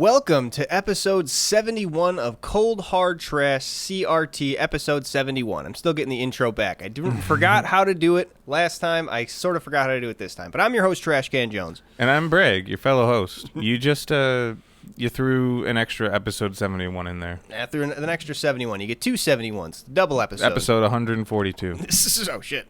Welcome to episode 71 of Cold Hard Trash CRT episode 71. I'm still getting the intro back. I forgot how to do it last time. I sort of forgot how to do it this time. But I'm your host, Trash Can Jones. And I'm Bragg, your fellow host. You just, you threw an extra episode 71 in there. I threw an extra 71. You get two 71s. Double episode. Episode 142. Oh, shit.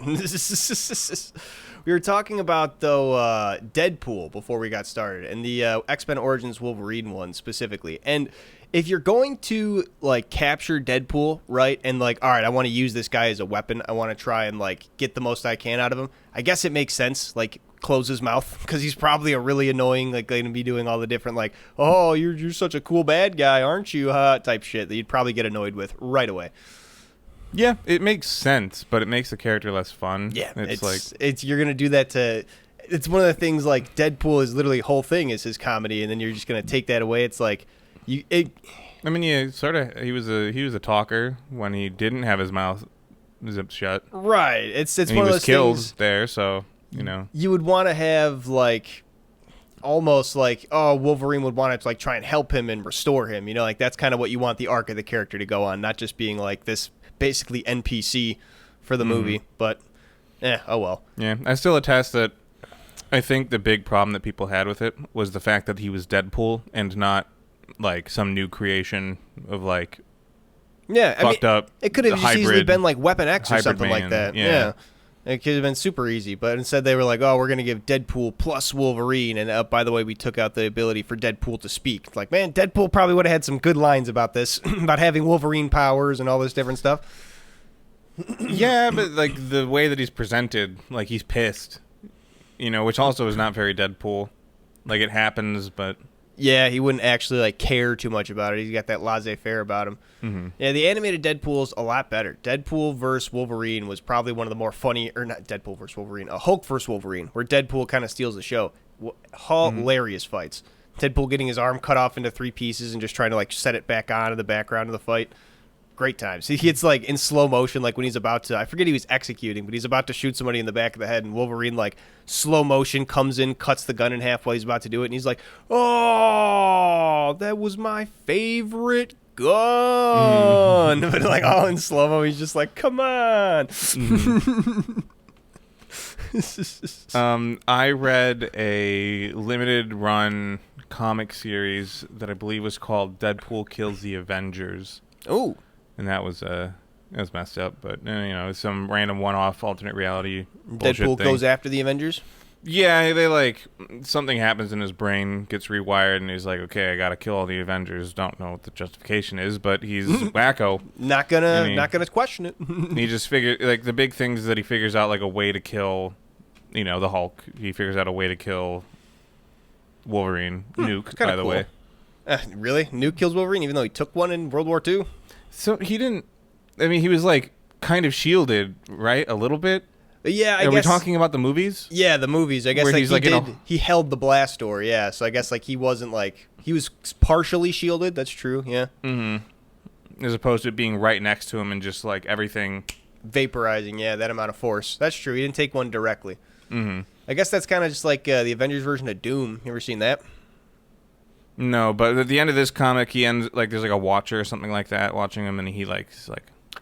We were talking about, though, Deadpool before we got started, and the X-Men Origins Wolverine one specifically. And if you're going to, like, capture Deadpool, right, and, like, all right, I want to use this guy as a weapon, I want to try and, like, get the most I can out of him, I guess it makes sense, like, close his mouth, because he's probably a really annoying, like, going to be doing all the different, like, oh, you're such a cool bad guy, aren't you, type shit that you'd probably get annoyed with right away. Yeah, it makes sense, but it makes the character less fun. Yeah, it's you're gonna do that to. It's one of the things, like, Deadpool is literally whole thing is his comedy, and then you're just gonna take that away. It's like you. I mean, yeah, sort of. He was a talker when he didn't have his mouth zipped shut. Right. It's and one of those things. He was things killed there, so you know. You would want to have, like, almost like, oh, Wolverine would want to, like, try and help him and restore him. You know, like, that's kind of what you want the arc of the character to go on, not just being like this basically NPC for the movie. But oh well. Yeah, I still attest that I think the big problem that people had with it was the fact that he was Deadpool and not like some new creation of like fucked up. It could have just easily been like Weapon X or something like that. Yeah. It could have been super easy, but instead they were like, oh, we're going to give Deadpool plus Wolverine, and by the way, we took out the ability for Deadpool to speak. It's like, man, Deadpool probably would have had some good lines about this, about having Wolverine powers and all this different stuff. Yeah, but like the way that he's presented, like he's pissed, you know, which also is not very Deadpool. Like it happens, but... Yeah, he wouldn't actually like care too much about it. He's got that laissez-faire about him. Mm-hmm. Yeah, the animated Deadpool's a lot better. Deadpool vs. Wolverine was probably one of the more funny, or not Deadpool vs. Wolverine, Hulk vs. Wolverine, where Deadpool kind of steals the show. Hilarious fights. Deadpool getting his arm cut off into 3 pieces and just trying to like set it back on in the background of the fight. Great times. He gets like in slow motion, like when he's about to, I forget he was executing, but he's about to shoot somebody in the back of the head, and Wolverine like slow motion comes in, cuts the gun in half while he's about to do it, and he's like, oh, that was my favorite gun. But like all in slow mo, he's just like, come on. I read a limited run comic series that I believe was called Deadpool Kills the Avengers. Oh. And that was messed up, but you know, it's some random one-off alternate reality bullshit Deadpool thing. goes after the Avengers? Yeah, they like something happens in his brain, gets rewired, and he's like, okay, I gotta kill all the Avengers. Don't know what the justification is, but he's wacko. Not gonna question it. He just figured, like, the big things is that he figures out like a way to kill, you know, the Hulk. He figures out a way to kill Wolverine. Nuke, by the way. Really? Nuke kills Wolverine, even though he took one in World War II? So he didn't. I mean, he was like kind of shielded, right? A little bit. Yeah, I guess. Are we talking about the movies? Yeah, the movies. I guess like he held the blast door. Yeah, so I guess like he wasn't like he was partially shielded. That's true. Yeah. Mm-hmm. As opposed to it being right next to him and just like everything vaporizing. Yeah, that amount of force. That's true. He didn't take one directly. Mm-hmm. I guess that's kind of just like the Avengers version of Doom. You ever seen that? No, but at the end of this comic, he ends like there's like a Watcher or something like that watching him, and he's like,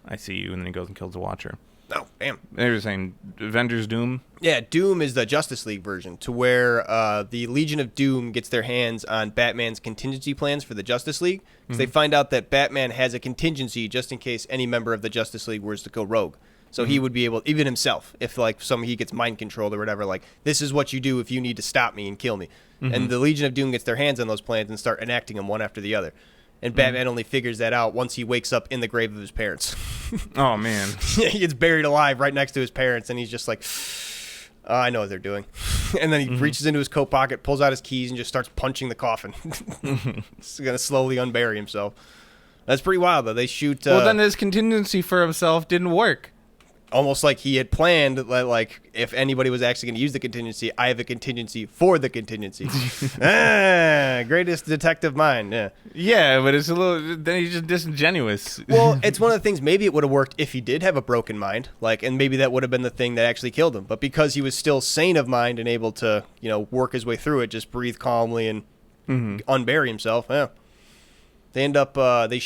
I see you, and then he goes and kills the Watcher. Oh, damn. They were saying Avengers Doom? Yeah, Doom is the Justice League version, to where the Legion of Doom gets their hands on Batman's contingency plans for the Justice League, because they find out that Batman has a contingency just in case any member of the Justice League were to go rogue. So he would be able, even himself, if like he gets mind controlled or whatever, like, this is what you do if you need to stop me and kill me. Mm-hmm. And the Legion of Doom gets their hands on those plans and start enacting them one after the other. And Batman only figures that out once he wakes up in the grave of his parents. Oh, man. He gets buried alive right next to his parents, and he's just like, oh, I know what they're doing. And then he reaches into his coat pocket, pulls out his keys, and just starts punching the coffin. He's going to slowly unbury himself. That's pretty wild, though. They shoot... well, then his contingency for himself didn't work. Almost like he had planned that, like, if anybody was actually going to use the contingency, I have a contingency for the contingency. Greatest detective mind, yeah. Yeah, but it's a little, then he's just disingenuous. Well, it's one of the things, maybe it would have worked if he did have a broken mind, like, and maybe that would have been the thing that actually killed him. But because he was still sane of mind and able to, you know, work his way through it, just breathe calmly and unbury himself. Yeah. They end up, they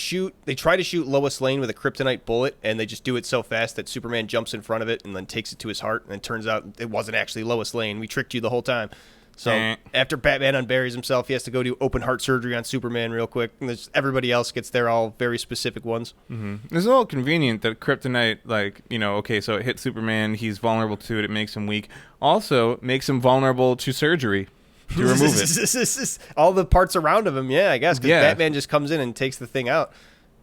try to shoot Lois Lane with a kryptonite bullet, and they just do it so fast that Superman jumps in front of it and then takes it to his heart, and it turns out it wasn't actually Lois Lane. We tricked you the whole time. So after Batman unburies himself, he has to go do open heart surgery on Superman real quick. And everybody else gets there, all very specific ones. It's a little convenient that kryptonite, like, okay, so it hits Superman, he's vulnerable to it, it makes him weak. Also, makes him vulnerable to surgery to remove it. All the parts around of him, yeah, I guess, because Batman just comes in and takes the thing out,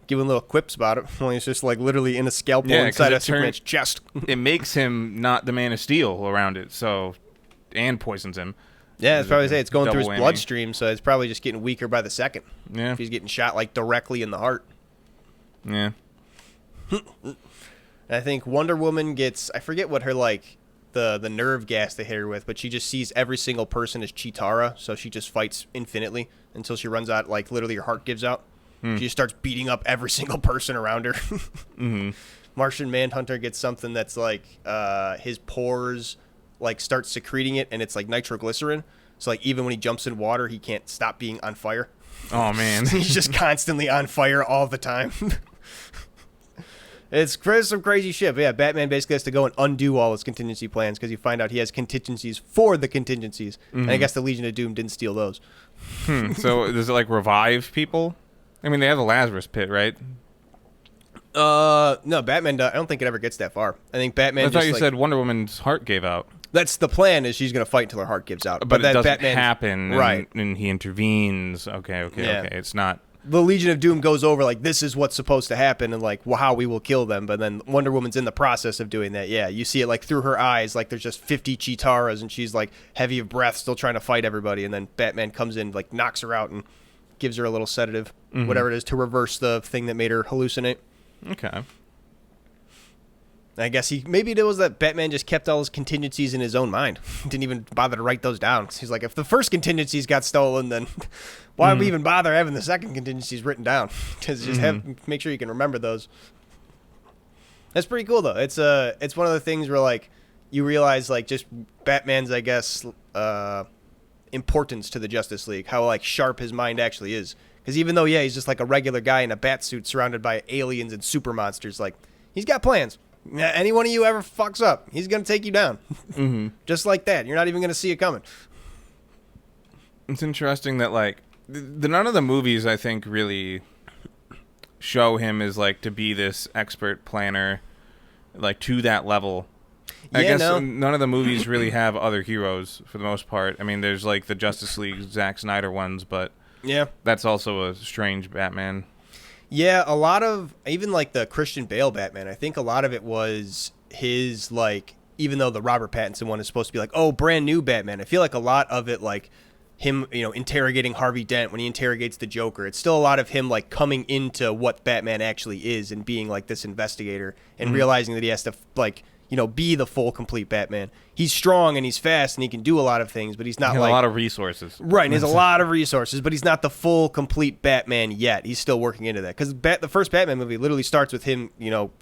giving little quips about it. Well, he's just like literally in a scalpel inside of Superman's chest. It makes him not the Man of Steel around it, and poisons him. Yeah, it's probably it's going through his bloodstream, so it's probably just getting weaker by the second. Yeah. If he's getting shot like directly in the heart. Yeah. I think Wonder Woman gets, I forget what her the nerve gas they hit her with, but she just sees every single person as Chitara, so she just fights infinitely until she runs out, like literally her heart gives out. She just starts beating up every single person around her. Martian Manhunter gets something that's like his pores start secreting it, and it's like nitroglycerin. So even when he jumps in water, he can't stop being on fire. Oh man, he's just constantly on fire all the time. It's some crazy shit. But yeah, Batman basically has to go and undo all his contingency plans because you find out he has contingencies for the contingencies. And I guess the Legion of Doom didn't steal those. So does it revive people? I mean, they have the Lazarus Pit, right? No, Batman. I don't think it ever gets that far. I think Batman. I thought you said Wonder Woman's heart gave out. That's the plan. Is she's going to fight until her heart gives out. But it doesn't Batman's, happen, right? And he intervenes. Okay. It's not. The Legion of Doom goes over this is what's supposed to happen and how we will kill them. But then Wonder Woman's in the process of doing that. Yeah, you see it through her eyes. There's just 50 Chitaras and she's heavy of breath, still trying to fight everybody. And then Batman comes in, knocks her out and gives her a little sedative, whatever it is, to reverse the thing that made her hallucinate. Okay. I guess maybe it was that Batman just kept all his contingencies in his own mind. Didn't even bother to write those down. He's like, if the first contingencies got stolen, then why would we even bother having the second contingencies written down? Because make sure you can remember those. That's pretty cool though. It's one of the things where you realize just Batman's, I guess, importance to the Justice League, how sharp his mind actually is. Because even though he's just a regular guy in a bat suit surrounded by aliens and super monsters, he's got plans. Any one of you ever fucks up, he's going to take you down. Just like that. You're not even going to see it coming. It's interesting that, none of the movies, I think, really show him as, to be this expert planner, to that level. I guess none of the movies really have other heroes, for the most part. I mean, there's, the Justice League, Zack Snyder ones, but that's also a strange Batman. Yeah, a lot of, even the Christian Bale Batman, I think a lot of it was his, even though the Robert Pattinson one is supposed to be brand new Batman, I feel a lot of it, him, interrogating Harvey Dent when he interrogates the Joker. It's still a lot of him, coming into what Batman actually is and being, this investigator and realizing that he has to, be the full, complete Batman. He's strong and he's fast and he can do a lot of things, but he's not a lot of resources. Right, and he has a lot of resources, but he's not the full, complete Batman yet. He's still working into that. Because the first Batman movie literally starts with him,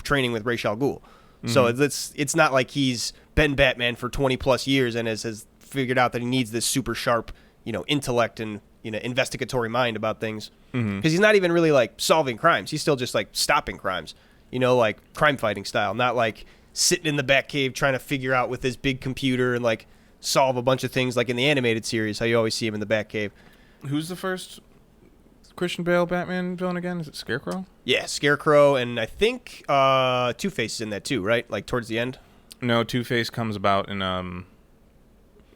training with Ra's al Ghul. So it's not like he's been Batman for 20-plus years and has figured out that he needs this super sharp, intellect and, investigatory mind about things. Because he's not even really, solving crimes. He's still just, stopping crimes, crime-fighting style, not sitting in the Batcave trying to figure out with his big computer and solve a bunch of things in the animated series, how you always see him in the Batcave. Who's the first Christian Bale Batman villain again? Is it Scarecrow? Yeah, Scarecrow, and I think Two-Face is in that too, right? Towards the end? No, Two-Face comes about in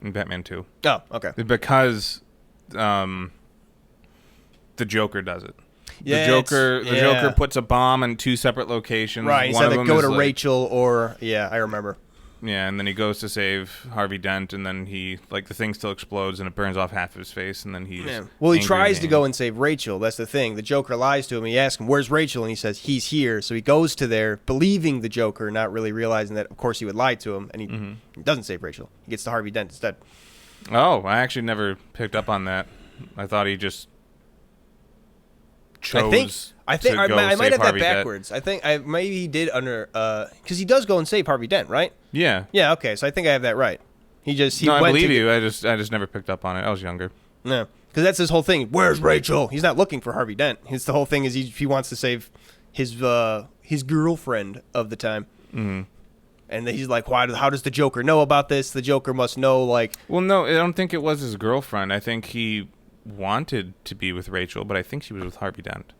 Batman 2. Oh, okay. Because the Joker does it. Yeah, the Joker puts a bomb in two separate locations. Right, he said go to Rachel or... Yeah, I remember. Yeah, and then he goes to save Harvey Dent, and then he... the thing still explodes, and it burns off half of his face, and then he's... Yeah. Well, he tries to go and save Rachel. That's the thing. The Joker lies to him. He asks him, where's Rachel? And he says, he's here. So he goes to there, believing the Joker, not really realizing that, of course, he would lie to him, and he doesn't save Rachel. He gets to Harvey Dent instead. Oh, I actually never picked up on that. I thought he just... I think I might have that backwards. I think maybe he did because he does go and save Harvey Dent, right? Yeah. Yeah. Okay. So I think I have that right. I believe you. I just never picked up on it. I was younger. No, because that's his whole thing. Where's Rachel? He's not looking for Harvey Dent. His the whole thing is he wants to save his girlfriend of the time. Mm-hmm. And he's like, how does the Joker know about this? The Joker must know, like... Well, no, I don't think it was his girlfriend. I think he wanted to be with Rachel, but I think she was with Harvey Dent.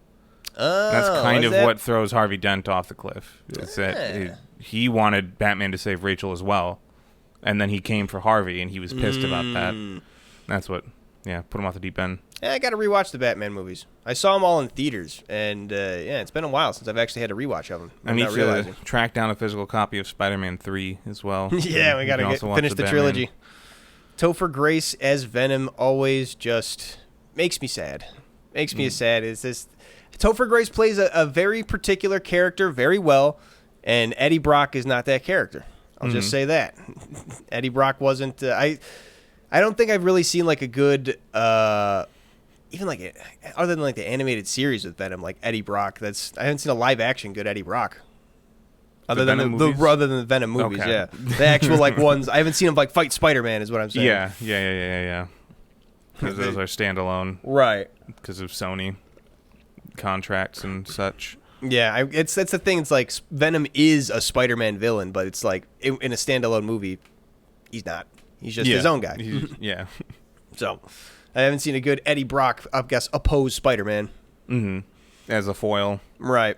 Oh, that's kind of what throws Harvey Dent off the cliff. Is that he wanted Batman to save Rachel as well, and then he came for Harvey, and he was pissed about that. That's what, put him off the deep end. Yeah, I got to rewatch the Batman movies. I saw them all in theaters, and it's been a while since I've actually had a rewatch of them. I need to track down a physical copy of Spider-Man 3 as well. Yeah, we got to finish the trilogy. Topher Grace as Venom always just makes me sad. Makes me sad. It's just Topher Grace plays a very particular character very well, and Eddie Brock is not that character. I'll just say that. Eddie Brock wasn't... I don't think I've really seen like a good... even like other than like the animated series with Venom, like Eddie Brock. I haven't seen a live action good Eddie Brock. Other than the Venom movies, okay. Yeah, the actual like ones. I haven't seen him like fight Spider-Man, is what I'm saying. Yeah. Because those are standalone, right? Because of Sony contracts and such. Yeah, that's the thing. It's like Venom is a Spider-Man villain, but it's like in a standalone movie, he's not. He's just his own guy. Yeah. So. I haven't seen a good Eddie Brock, I guess, oppose Spider-Man. Mm-hmm. As a foil. Right.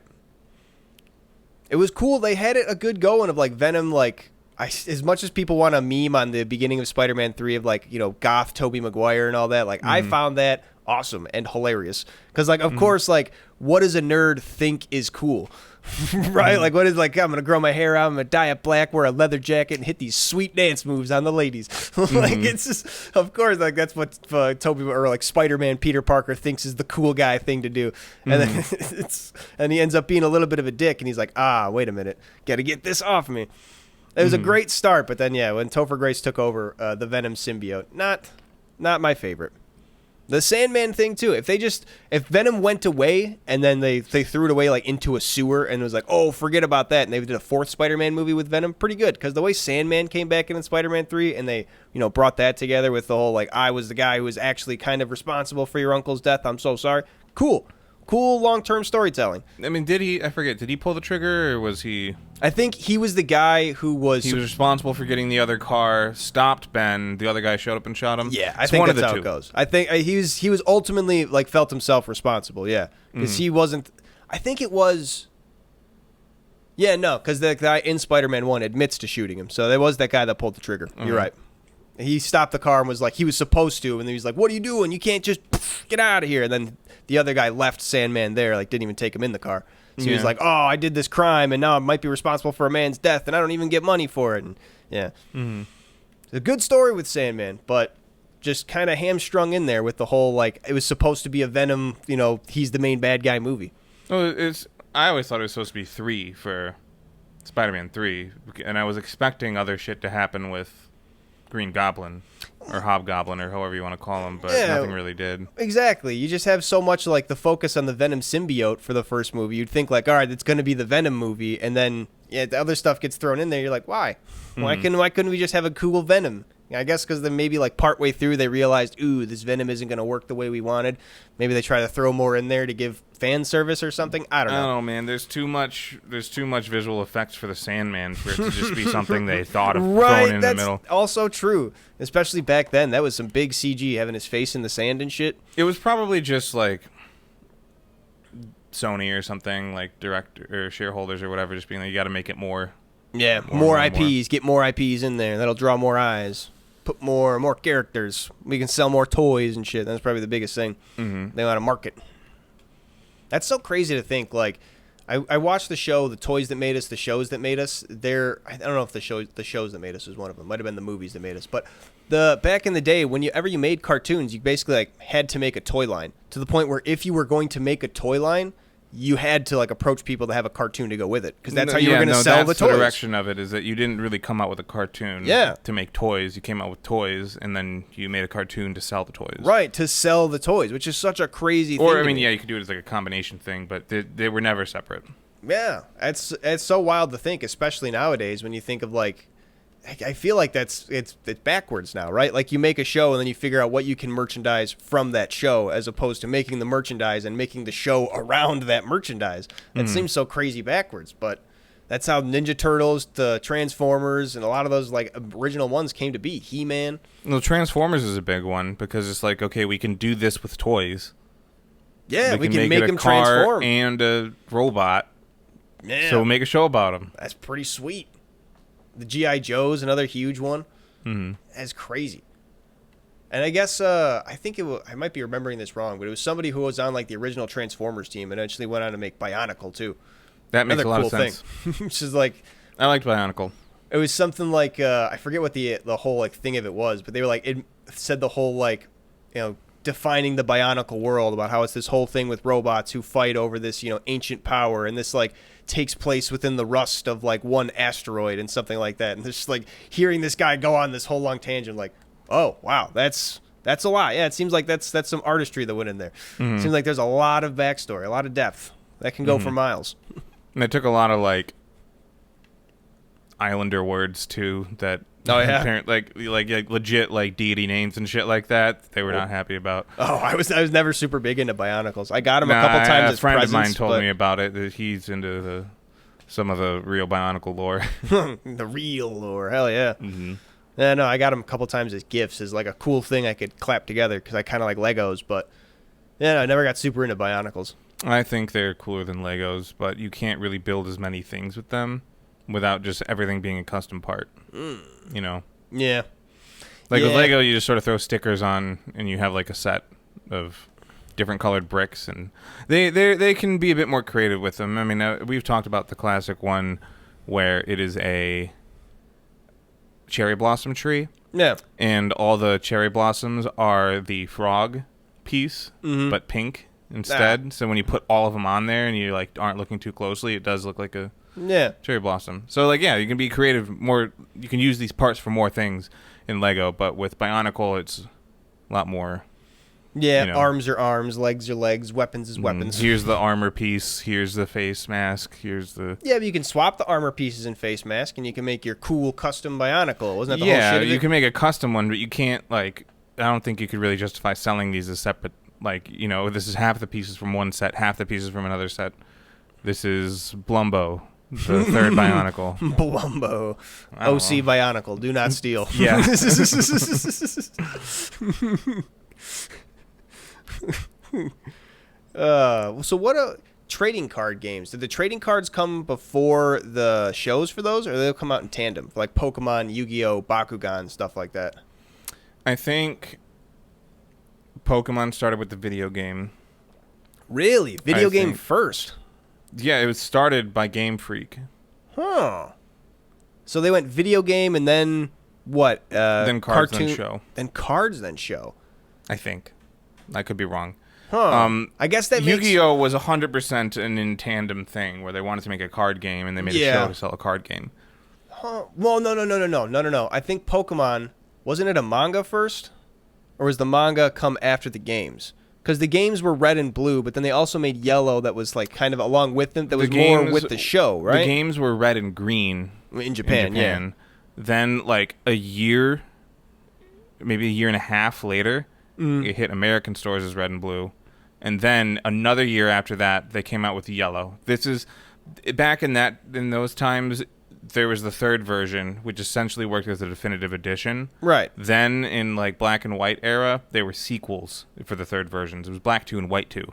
It was cool. They had it a good going of, like, Venom, like, as much as people want to meme on the beginning of Spider-Man 3 of, like, goth Tobey Maguire and all that, like, I found that awesome and hilarious. Because, like, of course, like, what does a nerd think is cool? Right? Like, what is, like, I'm going to grow my hair out, I'm going to dye it black, wear a leather jacket, and hit these sweet dance moves on the ladies. Like, it's just, of course, like, that's what Tobey, or, like, Spider-Man Peter Parker thinks is the cool guy thing to do. And then and he ends up being a little bit of a dick, and he's like, wait a minute, got to get this off me. It was a great start, but then, when Topher Grace took over the Venom symbiote, not my favorite. The Sandman thing too. If Venom went away and then they threw it away like into a sewer and it was like, oh, forget about that, and they did a fourth Spider-Man movie with Venom, pretty good. Because the way Sandman came back in Spider-Man 3 and they brought that together with the whole like, I was the guy who was actually kind of responsible for your uncle's death. I'm so sorry. Cool long-term storytelling. I mean, did he pull the trigger, or was he... I think he was the guy who was... He was responsible for getting the other car, stopped Ben, the other guy showed up and shot him? Yeah, I think that's how it goes. I think he was ultimately, like, felt himself responsible, yeah. Because he wasn't... I think it was... Yeah, no, because the guy in Spider-Man 1 admits to shooting him, so there was that guy that pulled the trigger. You're right. He stopped the car and was like, he was supposed to, and then he was like, what are you doing? You can't just get out of here. And then the other guy left Sandman there, like, didn't even take him in the car. So he was like, oh, I did this crime, and now I might be responsible for a man's death, and I don't even get money for it. And It's a good story with Sandman, but just kind of hamstrung in there with the whole, like, it was supposed to be a Venom, he's the main bad guy movie. Oh, I always thought it was supposed to be 3 for Spider-Man 3, and I was expecting other shit to happen with Green Goblin or Hobgoblin or however you want to call him, but nothing really did. Exactly. You just have so much like the focus on the Venom symbiote for the first movie. You'd think like, all right, it's going to be the Venom movie, and then the other stuff gets thrown in there. You're like, why? Why couldn't we just have a cool Venom? I guess because then maybe like partway through they realized, ooh, this Venom isn't going to work the way we wanted. Maybe they try to throw more in there to give fan service or something. I don't know. I don't know, man. There's too much visual effects for the Sandman for it to just be something they thought of throwing in the middle. That's also true. Especially back then, that was some big CG having his face in the sand and shit. It was probably just like Sony or something, like director or shareholders or whatever, just being like, you got to make it more. Yeah, more IPs. Get more IPs in there. That'll draw more eyes. Put more characters. We can sell more toys and shit. That's probably the biggest thing. They want to market. That's so crazy to think. Like, I watched the show, The Toys That Made Us, The Shows That Made Us. I don't know if the shows that made us was one of them. Might have been the movies that made us. But back in the day, whenever you made cartoons, you basically like had to make a toy line, to the point where if you were going to make a toy line, you had to like approach people to have a cartoon to go with it, because that's how you were going to sell the toys. The direction of it is that you didn't really come out with a cartoon to make toys. You came out with toys, and then you made a cartoon to sell the toys. Right, to sell the toys, which is such a crazy thing. Or, I mean, you could do it as like a combination thing, but they were never separate. Yeah, it's so wild to think, especially nowadays when you think of like I feel like it's backwards now, right? Like you make a show and then you figure out what you can merchandise from that show, as opposed to making the merchandise and making the show around that merchandise. That seems so crazy backwards, but that's how Ninja Turtles, the Transformers, and a lot of those like original ones came to be. He-Man. Well, Transformers is a big one because it's like, okay, we can do this with toys. Yeah, we can make it a them car transform. and a robot. Yeah. So we'll make a show about them. That's pretty sweet. The G.I. Joe's another huge one. Mm-hmm. That's crazy. And I guess I think I might be remembering this wrong, but it was somebody who was on like the original Transformers team and eventually went on to make Bionicle too. That makes Another a lot cool of sense. thing. Which is like, I liked Bionicle. it was something like I forget what the whole like thing of it was, but they were like, it said the whole like, defining the Bionicle world, about how it's this whole thing with robots who fight over this ancient power, and this like takes place within the rust of like one asteroid and something like that. And just like hearing this guy go on this whole long tangent, like, oh wow, that's a lot. Yeah, it seems like that's some artistry that went in there. It seems like there's a lot of backstory, a lot of depth that can go for miles. And they took a lot of like Islander words too that Oh yeah, like legit like deity names and shit like that. They were not happy about. Oh, I was never super big into Bionicles. I got him a couple times as a friend presents, of mine told me about it. That he's into some of the real Bionicle lore. The real lore, hell yeah. Mm-hmm. Yeah, no, I got them a couple times as gifts, as like a cool thing I could clap together because I kind of like Legos. But yeah, no, I never got super into Bionicles. I think they're cooler than Legos, but you can't really build as many things with them without just everything being a custom part. Yeah. Like with Lego, you just sort of throw stickers on, and you have like a set of different colored bricks, and they can be a bit more creative with them. I mean, we've talked about the classic one where it is a cherry blossom tree. Yeah. And all the cherry blossoms are the frog piece, but pink instead. So when you put all of them on there and you like aren't looking too closely, it does look like a cherry blossom. So like, yeah, you can be creative more. You can use these parts for more things in Lego, but with Bionicle, it's a lot more. Yeah, arms are arms, legs are legs, weapons is weapons. Here's the armor piece. Here's the face mask. Here's the... Yeah, but you can swap the armor pieces and face mask, and you can make your cool custom Bionicle. Wasn't that the whole shit of it? Yeah, you can make a custom one, but you can't, like... I don't think you could really justify selling these as separate... Like, this is half the pieces from one set, half the pieces from another set. This is Blumbo, the third Bionicle. Blumbo. OC Bionicle. Do not steal. Yeah. So what trading card games? Did the trading cards come before the shows for those, or they'll come out in tandem? Like Pokemon, Yu-Gi-Oh, Bakugan, stuff like that. I think Pokemon started with the video game. Really? Video game first? Yeah, it was started by Game Freak. Huh. So they went video game and then what? Then cards, cartoon, then show. Then cards, then show. I think. I could be wrong. Huh. I guess that makes... Yu-Gi-Oh was 100% an in tandem thing where they wanted to make a card game and they made a show to sell a card game. Huh. Well, no. I think Pokemon, wasn't it a manga first? Or was the manga come after the games? Because the games were red and blue, but then they also made yellow that was like kind of along with them, that was more with the show, right? The games were red and green. In Japan, yeah. Then like maybe a year and a half later, it hit American stores as red and blue. And then another year after that, they came out with yellow. This is back in those times. There was the third version, which essentially worked as a definitive edition. Right. Then in like black and white era, there were sequels for the third versions. It was Black 2 and White 2.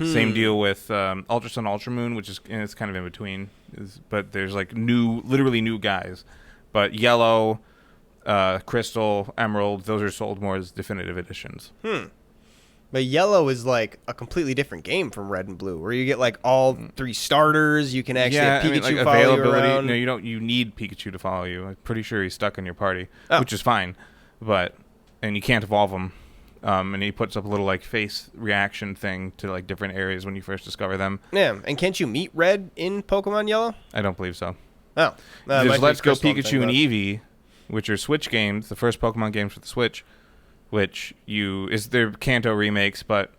Same deal with Ultra Sun, Ultra Moon, which is it's kind of in between. But there's like literally new guys. But Yellow, Crystal, Emerald, those are sold more as definitive editions. But Yellow is like a completely different game from Red and Blue, where you get like all three starters. You can actually have Pikachu follow you around. No, you don't. You need Pikachu to follow you. I'm pretty sure he's stuck in your party, which is fine. And you can't evolve him. And he puts up a little like face reaction thing to like different areas when you first discover them. Yeah, and can't you meet Red in Pokemon Yellow? I don't believe so. Oh, there's Let's Go Pikachu and Eevee, which are Switch games, the first Pokemon games for the Switch. Which they're Kanto remakes, but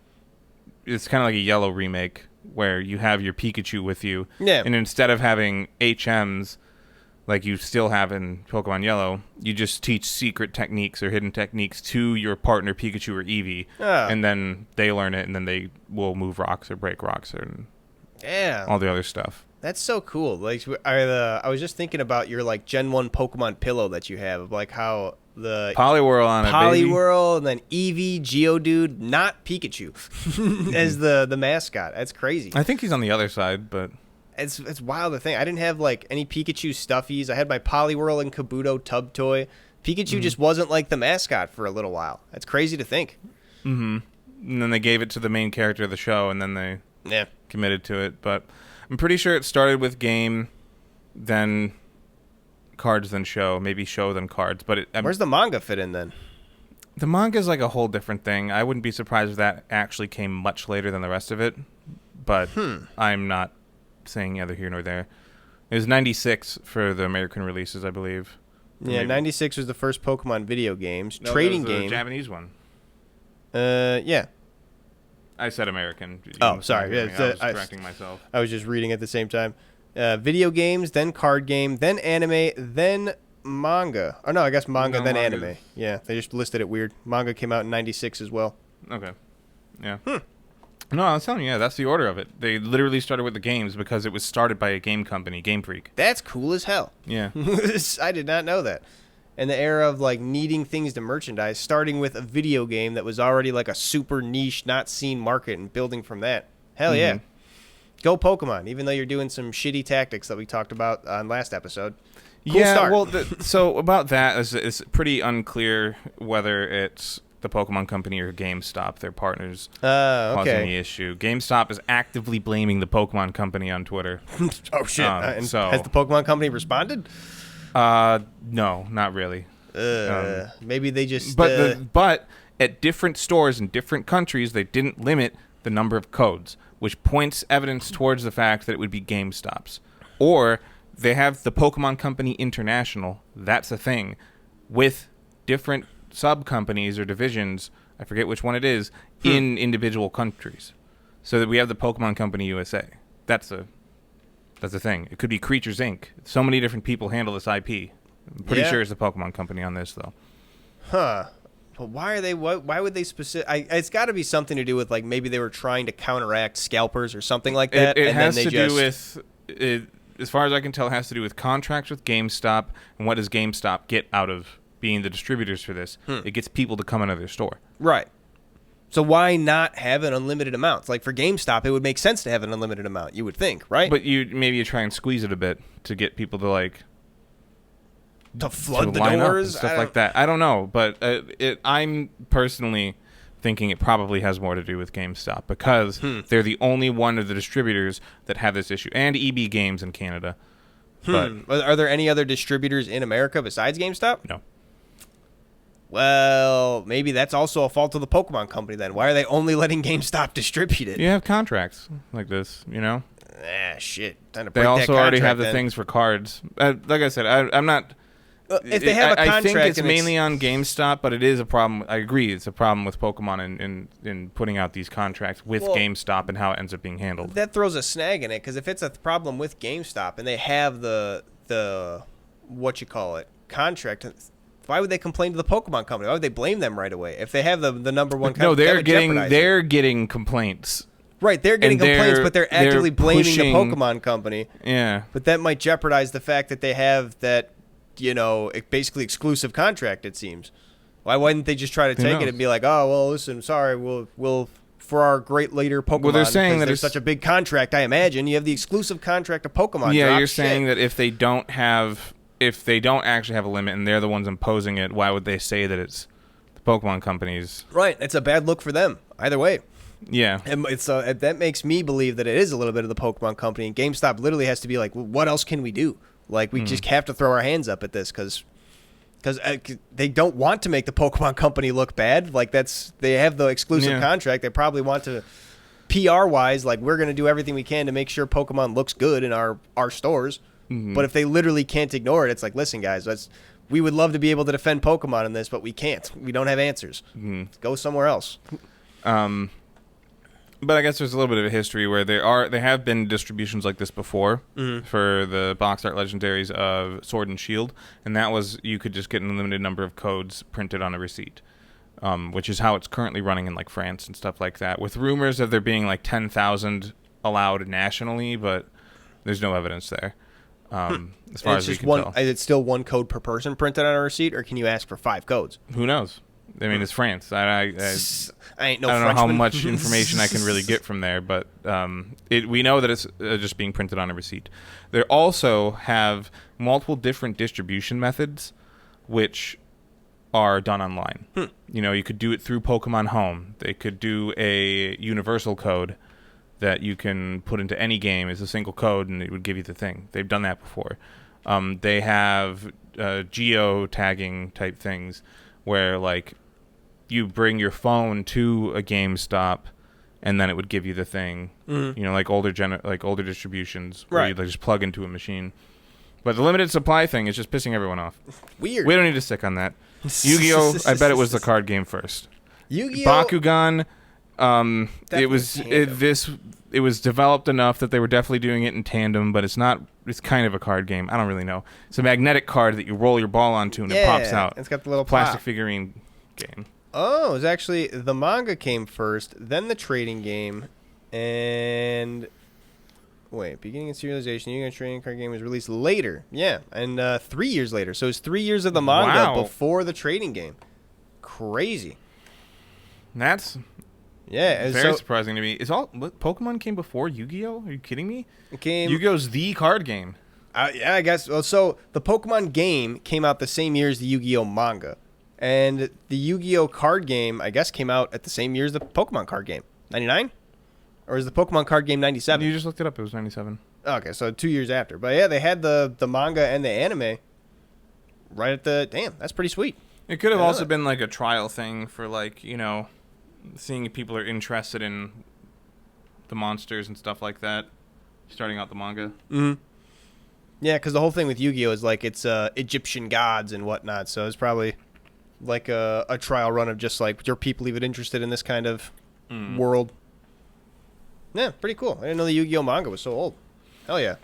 it's kind of like a Yellow remake where you have your Pikachu with you. Yeah. And instead of having HMs, like you still have in Pokemon Yellow. You just teach secret techniques or hidden techniques to your partner Pikachu or Eevee, and then they learn it, and then they will move rocks or break rocks and all the other stuff. That's so cool. Like, I was just thinking about your like Gen 1 Pokemon pillow that you have, of like how the Poliwhirl on it, baby. Poliwhirl, and then Eevee, Geodude, not Pikachu, as the mascot. That's crazy. I think he's on the other side, but it's wild to think. I didn't have like any Pikachu stuffies. I had my Poliwhirl and Kabuto tub toy. Pikachu just wasn't like the mascot for a little while. That's crazy to think. And then they gave it to the main character of the show, and then they committed to it. But I'm pretty sure it started with game, then cards, then show. Maybe show, then cards. But where's the manga fit in then? The manga is like a whole different thing. I wouldn't be surprised if that actually came much later than the rest of it. But I'm not saying either here nor there. It was 96 for the American releases, I believe. Yeah, 96 was the first Pokemon video games. No, trading that was game. the Japanese one. Yeah. I said American. Sorry. I was correcting myself. I was just reading at the same time. Video games, then card game, then anime, then manga. Oh, no, I guess manga, then anime. Yeah, they just listed it weird. Manga came out in 96 as well. Okay. Yeah. No, I was telling you, that's the order of it. They literally started with the games because it was started by a game company, Game Freak. That's cool as hell. Yeah. I did not know that. And the era of like needing things to merchandise, starting with a video game that was already like a super niche, not seen market, and building from that. Hell yeah. Go Pokemon, even though you're doing some shitty tactics that we talked about on last episode. Cool start. Well, so about that, it's pretty unclear whether it's the Pokemon Company or GameStop, their partners, causing the issue. GameStop is actively blaming the Pokemon Company on Twitter. Oh, shit. So has the Pokemon Company responded? No, not really. Maybe they just... But at different stores in different countries, they didn't limit the number of codes, which points evidence towards the fact that it would be GameStop's. Or they have the Pokemon Company International, that's a thing, with different sub-companies or divisions, I forget which one it is, in individual countries. So that we have the Pokemon Company USA. That's a thing. It could be Creatures Inc. So many different people handle this IP. I'm pretty sure it's the Pokemon Company on this, though. Huh. But why are they? Why would they specific? It's got to be something to do with like maybe they were trying to counteract scalpers or something like that. It has to do with, as far as I can tell, it has to do with contracts with GameStop and what does GameStop get out of being the distributors for this. It gets people to come into their store. Right. So why not have an unlimited amount? Like for GameStop, it would make sense to have an unlimited amount, you would think, right? But maybe you try and squeeze it a bit to get people to like... To flood the line doors? Up and stuff like that. I don't know, but I'm personally thinking it probably has more to do with GameStop because they're the only one of the distributors that have this issue. And EB Games in Canada. But are there any other distributors in America besides GameStop? No. Well, maybe that's also a fault of the Pokemon Company then. Why are they only letting GameStop distribute it? You have contracts like this, you know? Shit. Time to break they also that already have the then. things for cards. Like I said, I'm not... If they have a contract... I think it's mainly on GameStop, but it is a problem. I agree. It's a problem with Pokemon in putting out these contracts with GameStop and how it ends up being handled. That throws a snag in it, because if it's a problem with GameStop and they have the what you call it, contract... Why would they complain to the Pokemon Company? Why would they blame them right away? If they have the number one contract, no, they're getting complaints. Right, they're getting complaints, but they're actively blaming the Pokemon Company. Yeah. But that might jeopardize the fact that they have that, basically exclusive contract, it seems. Why wouldn't they just try to take it and be like, oh, well, listen, sorry, we'll for our great later Pokemon, well, they're saying that there's such a big contract, I imagine. You have the exclusive contract of Pokemon. Yeah, you're saying that if they don't actually have a limit and they're the ones imposing it, why would they say that it's the Pokemon Company's? Right. It's a bad look for them. Either way. Yeah. And that makes me believe that it is a little bit of the Pokemon Company. And GameStop literally has to be like, well, what else can we do? Like, we just have to throw our hands up at this because they don't want to make the Pokemon Company look bad. Like, they have the exclusive contract. They probably want to, PR-wise, like, we're going to do everything we can to make sure Pokemon looks good in our stores. But if they literally can't ignore it, it's like, listen, guys, we would love to be able to defend Pokemon in this, but we can't. We don't have answers. Go somewhere else. But I guess there's a little bit of a history where there have been distributions like this before for the box art legendaries of Sword and Shield, and that was you could just get an unlimited number of codes printed on a receipt, which is how it's currently running in like France and stuff like that. With rumors of there being like 10,000 allowed nationally, but there's no evidence there. As far as we can tell. Is it still one code per person printed on a receipt, or can you ask for 5 codes? Who knows? I mean, it's France. I ain't no I don't know how Frenchman. much information I can really get from there, but we know that it's just being printed on a receipt. They also have multiple different distribution methods, which are done online. You know, you could do it through Pokemon Home. They could do a universal code that you can put into any game as a single code, and it would give you the thing. They've done that before. They have geo-tagging type things where, like, you bring your phone to a GameStop, and then it would give you the thing. You know, like older distributions, where you just plug into a machine. But the limited supply thing is just pissing everyone off. Weird. We don't need to stick on that. Yu-Gi-Oh! I bet it was the card game first. Yu-Gi-Oh! Bakugan. It was developed enough that they were definitely doing it in tandem, but it's not. It's kind of a card game. I don't really know. It's a magnetic card that you roll your ball onto and it pops out. It's got the little plastic pop. figurine game. Oh, it was actually the manga came first, then the trading game, and beginning of serialization. Yu-Gi-Oh! Trading card game was released later. Yeah, and 3 years later. So it's 3 years of the manga before the trading game. Crazy. That's very surprising to me. Pokemon came before Yu-Gi-Oh? Are you kidding me? Yu-Gi-Oh's the card game. Yeah, I guess. Well, so the Pokemon game came out the same year as the Yu-Gi-Oh! Manga. And the Yu-Gi-Oh! Card game, I guess, came out at the same year as the Pokemon card game. 99? Or is the Pokemon card game 97? You just looked it up. It was 97. Okay, so 2 years after. But yeah, they had the manga and the anime right at the... Damn, that's pretty sweet. It could have also been like a trial thing for, like, you know, seeing if people are interested in the monsters and stuff like that. Starting out the manga. Mm-hmm. Yeah, because the whole thing with Yu-Gi-Oh! Is like it's Egyptian gods and whatnot. So it's probably like a trial run of just like, are people even interested in this kind of world? Yeah, pretty cool. I didn't know the Yu-Gi-Oh! Manga was so old. Hell yeah.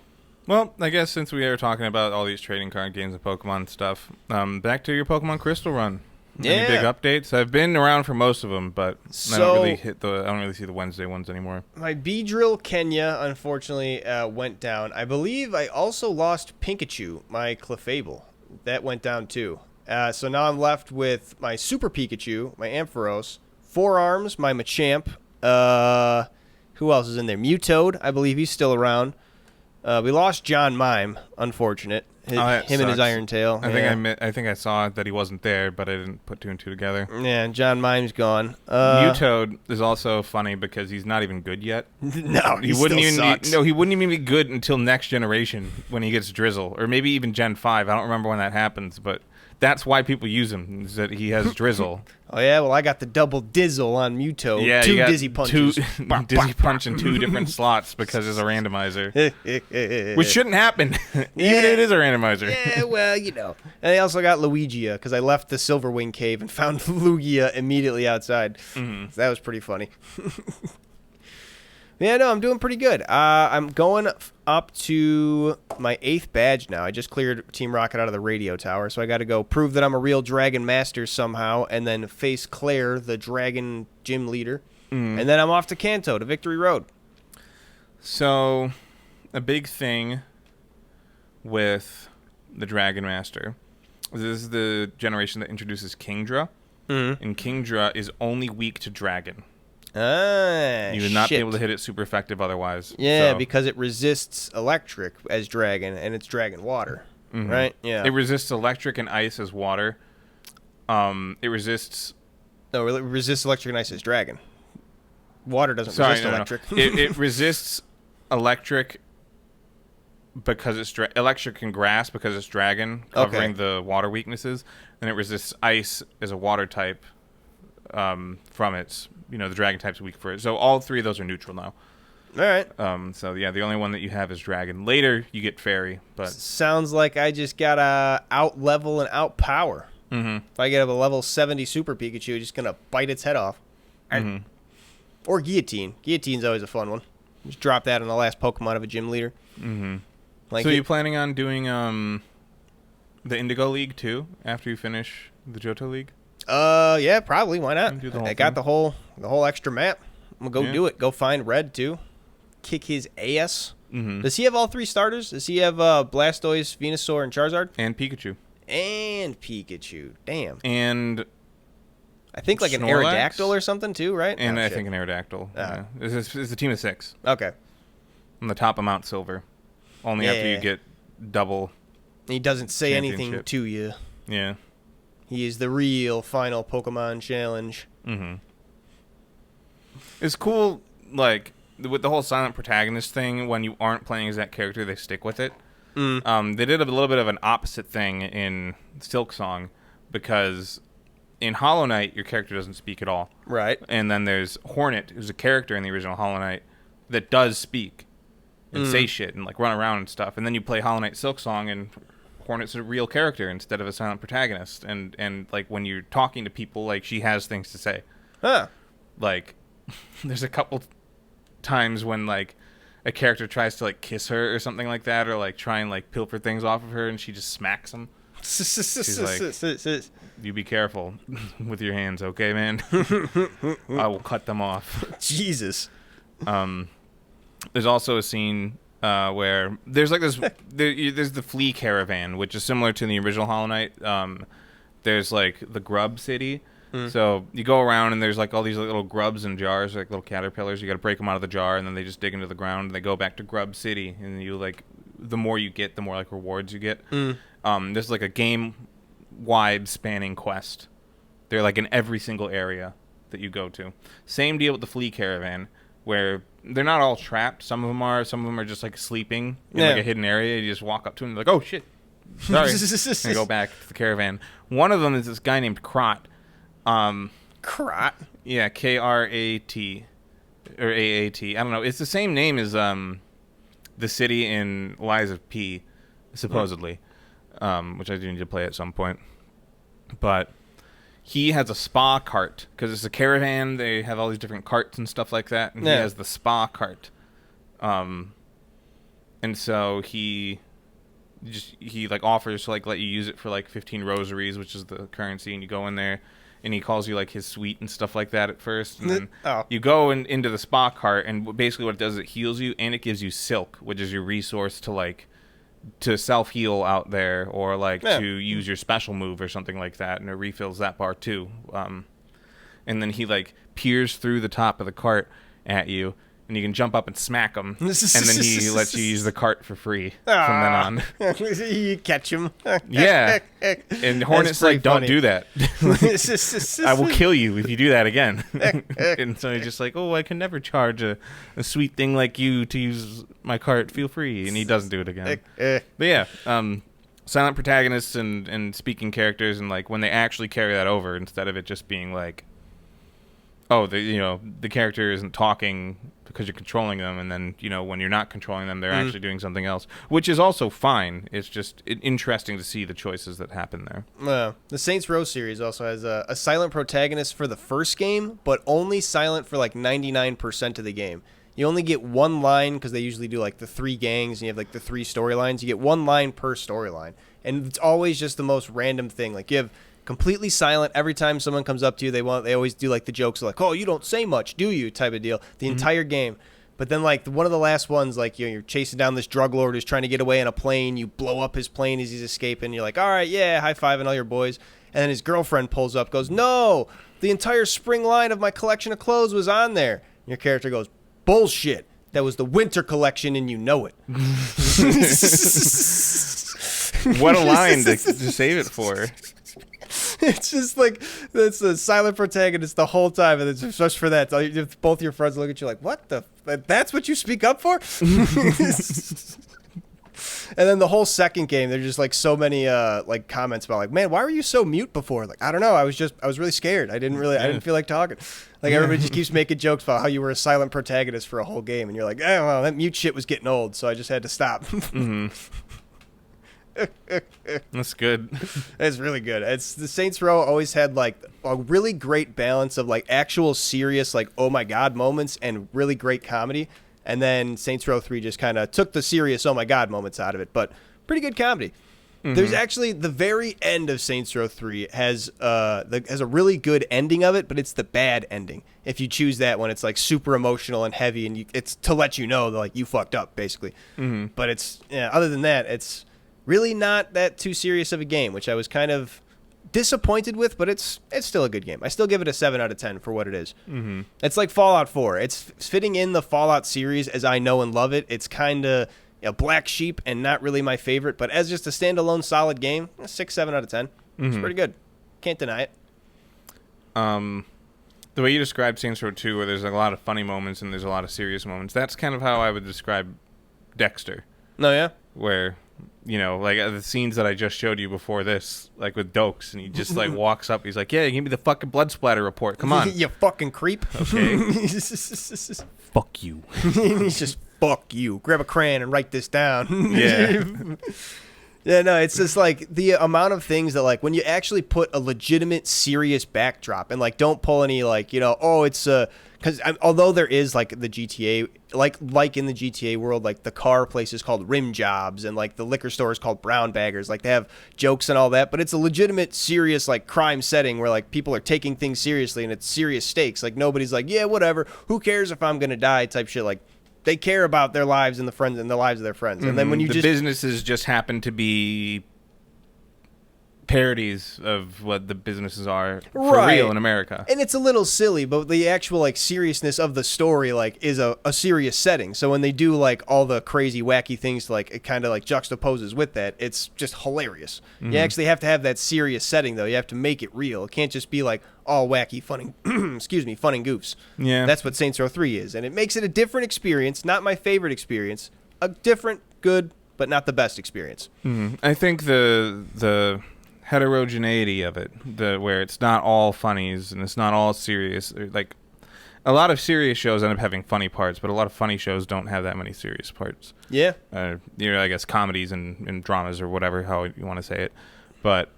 Well, I guess since we are talking about all these trading card games and Pokemon stuff, back to your Pokemon Crystal run. Yeah. Any big updates? I've been around for most of them, but I don't really see the Wednesday ones anymore. My Beedrill Kenya, unfortunately, went down. I believe I also lost Pikachu, my Clefable. That went down too. So now I'm left with my Super Pikachu, my Ampharos, Forearms, my Machamp. Who else is in there? Mutoad, I believe he's still around. We lost John Mime, unfortunate. Him and his Iron Tail. I think I saw that he wasn't there, but I didn't put 2 and 2 together. Yeah, John Mime's gone. Mutoad is also funny because he's not even good yet. No, he wouldn't sucks. He wouldn't even be good until next generation when he gets Drizzle, or maybe even Gen 5. I don't remember when that happens, but that's why people use him, is that he has Drizzle. Oh, yeah? Well, I got the double Dizzle on Mutoad. Yeah, 2 Dizzy Punches. Dizzy Punch in 2 different slots because it's a randomizer. Which shouldn't happen, even if it is a randomizer. Yeah, well, you know. And I also got Luigia because I left the Silverwing Cave and found Lugia immediately outside. Mm-hmm. So that was pretty funny. Yeah, no, I'm doing pretty good. I'm going up to my 8th badge now. I just cleared Team Rocket out of the radio tower, so I got to go prove that I'm a real Dragon Master somehow, and then face Claire, the Dragon Gym Leader. And then I'm off to Kanto, to Victory Road. So, a big thing with the Dragon Master. This is the generation that introduces Kingdra, and Kingdra is only weak to Dragon. You would not be able to hit it super effective otherwise. Yeah, because it resists electric as Dragon, and it's Dragon Water, right? Yeah. It resists electric and ice as water. It resists... No, it resists electric and ice as Dragon. Water doesn't resist electric. It resists electric because it's... electric and grass because it's Dragon, covering the water weaknesses. And it resists ice as a water type from its... You know, the Dragon type's weak for it. So all 3 of those are neutral now. All right. So, yeah, the only one that you have is Dragon. Later, you get Fairy. But sounds like I just got to out-level and out-power. If I get a level 70 Super Pikachu, it's just going to bite its head off. Or Guillotine. Guillotine's always a fun one. Just drop that on the last Pokemon of a gym leader. Mm-hmm. So are you planning on doing the Indigo League too after you finish the Johto League? Yeah, probably. Why not? I got the whole extra map. I'm gonna go do it. Go find Red too. Kick his ass. Mm-hmm. Does he have all 3 starters? Does he have Blastoise, Venusaur, and Charizard? And Pikachu. Damn. And I think like Snorlax? an Aerodactyl or something too, right? And I think an Aerodactyl. Yeah. It's a team of 6. Okay. On the top of Mount Silver. Only after you get double. He doesn't say anything to you. Yeah. He is the real final Pokemon challenge. Mm-hmm. It's cool, like, with the whole silent protagonist thing, when you aren't playing as that character, they stick with it. They did a little bit of an opposite thing in Silk Song, because in Hollow Knight, your character doesn't speak at all. Right. And then there's Hornet, who's a character in the original Hollow Knight, that does speak and say shit and, like, run around and stuff. And then you play Hollow Knight Silk Song, and Hornet's a real character instead of a silent protagonist. And like, when you're talking to people, like, she has things to say. Huh. Like, there's a couple times when, like, a character tries to, like, kiss her or something like that, or, like, try and, like, pilfer things off of her, and she just smacks them. She's like, you be careful with your hands, okay, man? I will cut them off. Jesus. There's also a scene where there's, like, this... there's the Flea Caravan, which is similar to the original Hollow Knight. There's, like, the Grub City. So you go around and there's like all these little grubs in jars, like little caterpillars. You got to break them out of the jar, and then they just dig into the ground and they go back to Grub City. And you, like, the more you get, the more, like, rewards you get. There's like a game-wide spanning quest. They're like in every single area that you go to. Same deal with the Flea Caravan, where they're not all trapped. Some of them are just like sleeping in like a hidden area. You just walk up to them and they're like, oh shit, sorry, and go back to the caravan. One of them is this guy named Krot. Krat? Yeah, Krat or Aat. I don't know. It's the same name as the city in Lies of P, supposedly, which I do need to play at some point. But he has a spa cart because it's a caravan. They have all these different carts and stuff like that, and he has the spa cart. And so he like offers to, like, let you use it for like 15 rosaries, which is the currency, and you go in there. And he calls you, like, his suite and stuff like that at first. And then you go into the spa cart, and basically what it does is it heals you, and it gives you silk, which is your resource to, like, to self-heal out there, or, like, to use your special move or something like that, and it refills that bar, too. And then he, like, peers through the top of the cart at you, and you can jump up and smack him, and then he lets you use the cart for free from then on. You catch him. Yeah. And Hornet's like, don't do that. I will kill you if you do that again. And so he's just like, oh, I can never charge a sweet thing like you to use my cart. Feel free. And he doesn't do it again. But yeah, silent protagonists and speaking characters, and, like, when they actually carry that over instead of it just being like, oh, the character isn't talking because you're controlling them, and then, when you're not controlling them, they're actually doing something else, which is also fine. It's just interesting to see the choices that happen there. The Saints Row series also has a silent protagonist for the first game, but only silent for like 99% of the game. You only get one line, because they usually do like the 3 gangs, and you have like the 3 storylines. You get one line per storyline, and it's always just the most random thing. Like, you have completely silent every time someone comes up to you. They always do like the jokes like, oh, you don't say much, do you, type of deal, the entire game. But then, like, one of the last ones, like, you're chasing down this drug lord who's trying to get away in a plane. You blow up his plane as he's escaping. You're like, all right, yeah, high-fiving all your boys. And then his girlfriend pulls up, goes, no, the entire spring line of my collection of clothes was on there. And your character goes, bullshit, that was the winter collection, and you know it. What a line to save it for. It's just like, it's a silent protagonist the whole time, and it's just for that. Both your friends look at you like, what the? That's what you speak up for? And then the whole second game, there's just like so many like comments about like, man, why were you so mute before? Like, I don't know, I was really scared. I didn't feel like talking. Like, everybody just keeps making jokes about how you were a silent protagonist for a whole game, and you're like, well, that mute shit was getting old, so I just had to stop. That's good. It's really good. It's the Saints Row always had like a really great balance of like actual serious like oh my god moments and really great comedy. And then Saints Row 3 just kind of took the serious oh my god moments out of it, but pretty good comedy. Mm-hmm. There's actually the very end of Saints Row 3 has a really good ending of it, but it's the bad ending. If you choose that when it's like super emotional and heavy, and it's to let you know that like you fucked up basically. Mm-hmm. But it's other than that, it's really not that too serious of a game, which I was kind of disappointed with, but it's still a good game. I still give it a 7 out of 10 for what it is. Mm-hmm. It's like Fallout 4. It's fitting in the Fallout series as I know and love it. It's kind of a black sheep and not really my favorite, but as just a standalone solid game, 6, 7 out of 10. It's pretty good. Can't deny it. The way you described Saints Row 2, where there's a lot of funny moments and there's a lot of serious moments, that's kind of how I would describe Dexter. No, yeah? Where, you know, like the scenes that I just showed you before this, like with Dokes, and he just like walks up, he's like, yeah, give me the fucking blood splatter report, come on. You fucking creep. Okay. Fuck you. He's just, fuck you. Grab a crayon and write this down. Yeah. Yeah, no, it's just like the amount of things that like when you actually put a legitimate serious backdrop and like don't pull any like, you know, oh, it's because although there is like the GTA, like in the GTA world, like the car place is called Rim Jobs and like the liquor store is called Brown Baggers, like they have jokes and all that, but it's a legitimate serious like crime setting where like people are taking things seriously and it's serious stakes. Like nobody's like, yeah, whatever, who cares if I'm gonna die type shit. Like they care about their lives and the lives of their friends. And then when you the businesses just happen to be parodies of what the businesses are for real in America. And it's a little silly, but the actual like seriousness of the story like is a serious setting. So when they do like all the crazy wacky things, like it kind of like juxtaposes with that, it's just hilarious. You actually have to have that serious setting though. You have to make it real. It can't just be like all wacky, fun and fun and goofs. Yeah, that's what Saints Row 3 is, and it makes it a different experience. Not my favorite experience, a different, good, but not the best experience. I think the heterogeneity of it, where it's not all funnies and it's not all serious. Like a lot of serious shows end up having funny parts, but a lot of funny shows don't have that many serious parts. Yeah, you know, I guess comedies and dramas or whatever how you want to say it, but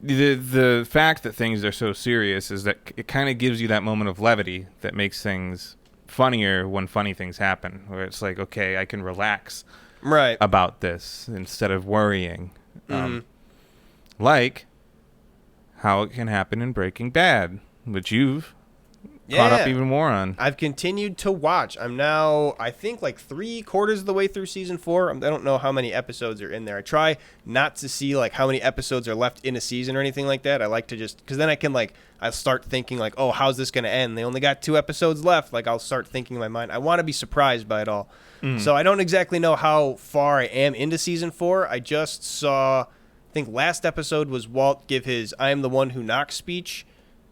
the fact that things are so serious is that it kind of gives you that moment of levity that makes things funnier when funny things happen, where it's like, okay, I can relax about this instead of worrying. Like how it can happen in Breaking Bad, which you've caught up even more on. I've continued to watch. I'm now, I think, like 3/4 of the way through season 4. I don't know how many episodes are in there. I try not to see like how many episodes are left in a season or anything like that. I like to just, because then I can like, I'll start thinking like, oh, how's this going to end? They only got 2 episodes left. Like I'll start thinking in my mind. I want to be surprised by it all. So I don't exactly know how far I am into season 4. I just saw, I think last episode was Walt give his "I am the one who knocks" speech,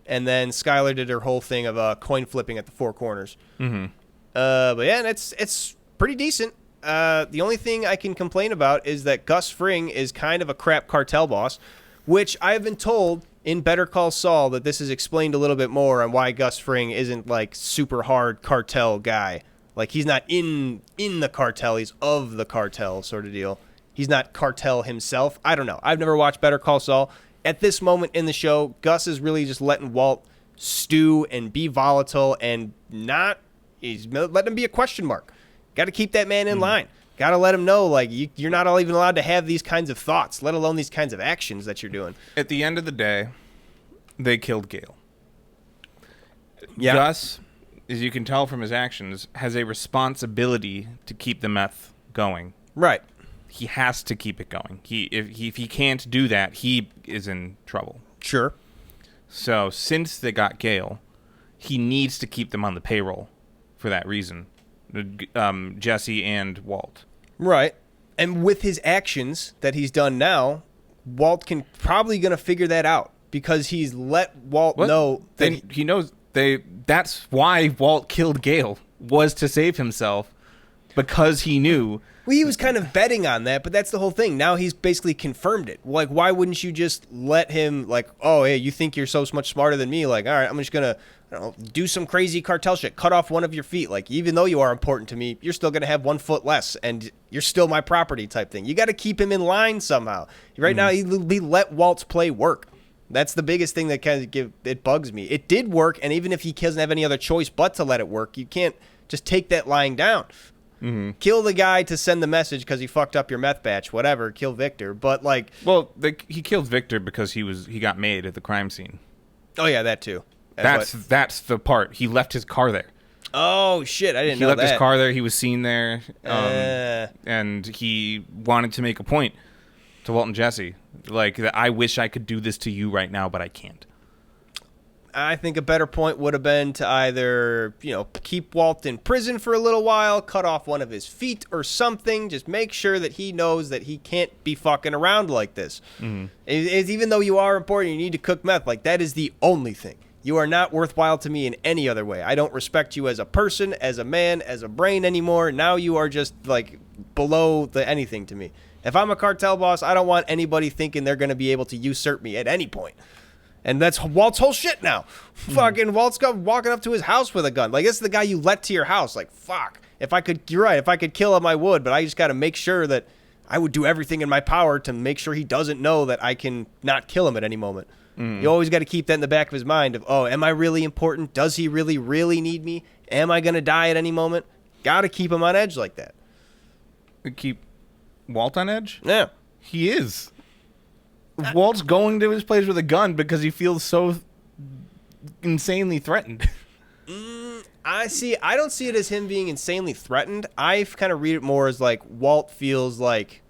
and then Skylar did her whole thing of coin flipping at the 4 corners. But yeah, and it's pretty decent. The only thing I can complain about is that Gus Fring is kind of a crap cartel boss, which I have been told in Better Call Saul that this is explained a little bit more on why Gus Fring isn't like super hard cartel guy. Like he's not in the cartel, he's of the cartel sort of deal. He's not cartel himself. I don't know. I've never watched Better Call Saul. At this moment in the show, Gus is really just letting Walt stew and be volatile and he's letting him be a question mark. Got to keep that man in line. Got to let him know, like, you're not even allowed to have these kinds of thoughts, let alone these kinds of actions that you're doing. At the end of the day, they killed Gale. Yeah. Gus, as you can tell from his actions, has a responsibility to keep the meth going. Right. He has to keep it going. If he can't do that, he is in trouble. Sure. So since they got Gale, he needs to keep them on the payroll for that reason. Jesse and Walt. Right. And with his actions that he's done now, Walt can probably going to figure that out because he's let Walt know that he knows that's why Walt killed Gale, was to save himself, because he knew Well, he was kind of betting on that, but that's the whole thing. Now he's basically confirmed it. Like, why wouldn't you just let him, like, oh, hey, you think you're so much smarter than me? Like, all right, I'm just going to, I don't know, do some crazy cartel shit. Cut off one of your feet. Like, even though you are important to me, you're still going to have 1 foot less, and you're still my property type thing. You got to keep him in line somehow. Right now, he let Walt's play work. That's the biggest thing that kind of it bugs me. It did work, and even if he doesn't have any other choice but to let it work, you can't just take that lying down. Kill the guy to send the message because he fucked up your meth batch, whatever. Kill Victor, but like, well, he killed Victor because he got made at the crime scene. Oh yeah, that too. That's the part. He left his car there. Oh shit, I didn't know that. He left his car there. He was seen there, and he wanted to make a point to Walt and Jesse, like that. I wish I could do this to you right now, but I can't. I think a better point would have been to either, keep Walt in prison for a little while, cut off one of his feet or something. Just make sure that he knows that he can't be fucking around like this. Even though you are important, you need to cook meth. Like, that is the only thing. You are not worthwhile to me in any other way. I don't respect you as a person, as a man, as a brain anymore. Now you are just, like, below the anything to me. If I'm a cartel boss, I don't want anybody thinking they're going to be able to usurp me at any point. And that's Walt's whole shit now. Fucking Walt's walking up to his house with a gun. Like, this is the guy you let to your house. Like, fuck. You're right. If I could kill him, I would. But I just got to make sure that I would do everything in my power to make sure he doesn't know that I can not kill him at any moment. You always got to keep that in the back of his mind of, oh, am I really important? Does he really, really need me? Am I going to die at any moment? Got to keep him on edge like that. Keep Walt on edge? Yeah. He is. Walt's going to his place with a gun because he feels so insanely threatened. I don't see it as him being insanely threatened. I kind of read it more as like Walt feels like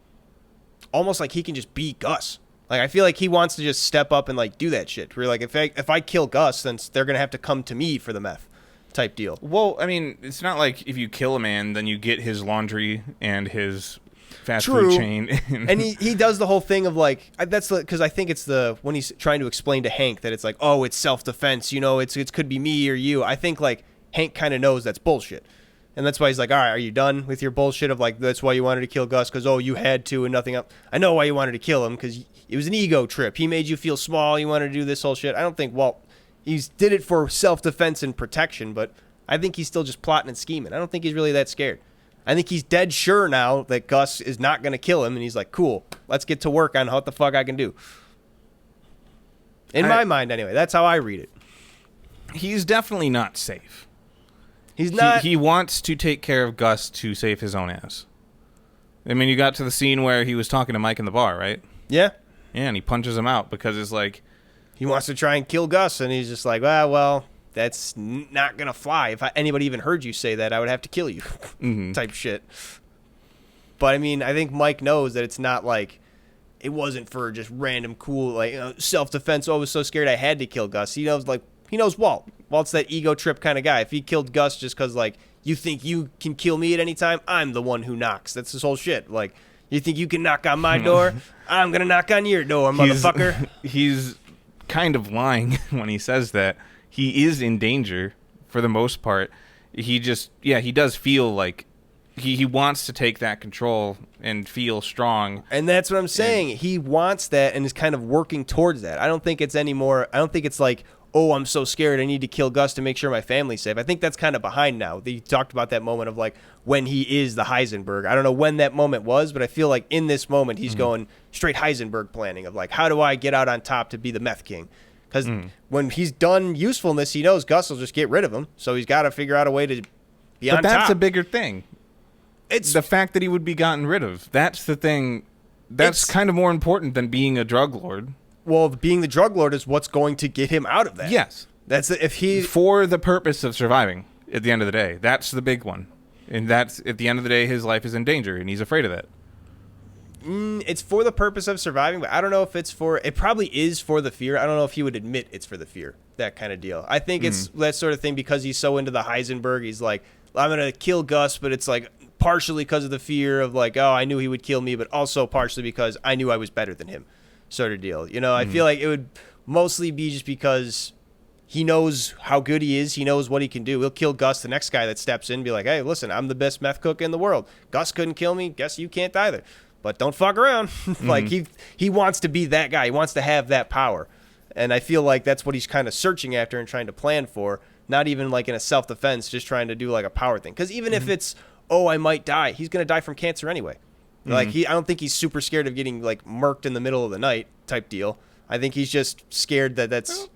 almost like he can just beat Gus. Like, I feel like he wants to just step up and like do that shit. Where like if I kill Gus, then they're gonna have to come to me for the meth type deal. Well, I mean, it's not like if you kill a man, then you get his laundry and his fast food chain. And he does the whole thing of like, that's because I think it's when he's trying to explain to Hank that it's like, oh, it's self-defense, it could be me or you. I think like Hank kind of knows that's bullshit. And that's why he's like, all right, are you done with your bullshit of like, that's why you wanted to kill Gus because, oh, you had to and nothing else. I know why you wanted to kill him because it was an ego trip. He made you feel small. You wanted to do this whole shit. I don't think Walt, did it for self-defense and protection, but I think he's still just plotting and scheming. I don't think he's really that scared. I think he's dead sure now that Gus is not going to kill him, and he's like, cool, let's get to work on what the fuck I can do. In my mind, anyway. That's how I read it. He's definitely not safe. He's not. He wants to take care of Gus to save his own ass. I mean, you got to the scene where he was talking to Mike in the bar, right? Yeah. Yeah, and he punches him out because it's like... He wants to try and kill Gus, and he's just like, well, that's not going to fly. If anybody even heard you say that, I would have to kill you type shit. But, I mean, I think Mike knows that it's not like... It wasn't for just random cool, like, self-defense. Oh, I was so scared I had to kill Gus. He knows Walt. Walt's that ego trip kind of guy. If he killed Gus just because, like, you think you can kill me at any time, I'm the one who knocks. That's his whole shit. Like, you think you can knock on my door? I'm going to knock on your door, motherfucker. He's kind of lying when he says that. He is in danger for the most part. He does feel like he wants to take that control and feel strong. And that's what I'm saying. He wants that and is kind of working towards that. I don't think it's like, oh, I'm so scared I need to kill Gus to make sure my family's safe. I think that's kind of behind now. They talked about that moment of like when he is the Heisenberg. I don't know when that moment was, but I feel like in this moment he's going straight Heisenberg planning of like, how do I get out on top to be the meth king? Because when he's done usefulness, he knows Gus will just get rid of him. So he's got to figure out a way to be on top. But that's a bigger thing. It's the fact that he would be gotten rid of. That's the thing. That's kind of more important than being a drug lord. Well, being the drug lord is what's going to get him out of that. Yes. For the purpose of surviving at the end of the day. That's the big one. And that's, at the end of the day, his life is in danger, and he's afraid of that. It's for the purpose of surviving, but I don't know if it probably is for the fear. I don't know if he would admit it's for the fear, that kind of deal. I think it's that sort of thing because he's so into the Heisenberg. He's like, I'm going to kill Gus, but it's like partially because of the fear of like, oh, I knew he would kill me, but also partially because I knew I was better than him. Sort of deal. I feel like it would mostly be just because he knows how good he is. He knows what he can do. He'll kill Gus, the next guy that steps in, and be like, hey, listen, I'm the best meth cook in the world. Gus couldn't kill me. Guess you can't either. But don't fuck around. Like, he wants to be that guy. He wants to have that power. And I feel like that's what he's kind of searching after and trying to plan for. Not even like in a self-defense, just trying to do like a power thing. Because even if it's, oh, I might die, he's going to die from cancer anyway. Like, I don't think he's super scared of getting like murked in the middle of the night type deal. I think he's just scared that that's...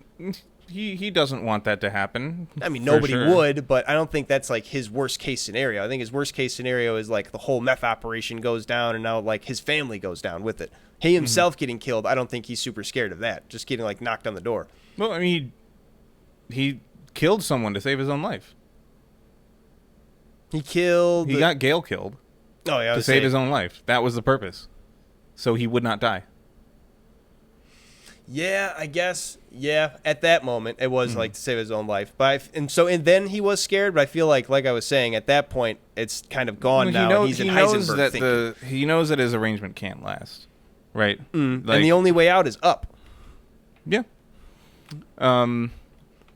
He doesn't want that to happen. I mean, nobody would, but I don't think that's like his worst case scenario. I think his worst case scenario is like the whole meth operation goes down and now like his family goes down with it. He himself getting killed, I don't think he's super scared of that. Just getting like knocked on the door. Well, I mean, he killed someone to save his own life. He got Gale killed. Oh yeah, to save his own life. That was the purpose. So he would not die. Yeah, I guess. Yeah, at that moment, it was like to save his own life. But and then he was scared. But I feel like I was saying, at that point, it's kind of gone now. And he's in Heisenberg thinking. He knows that his arrangement can't last, right? And the only way out is up. Yeah.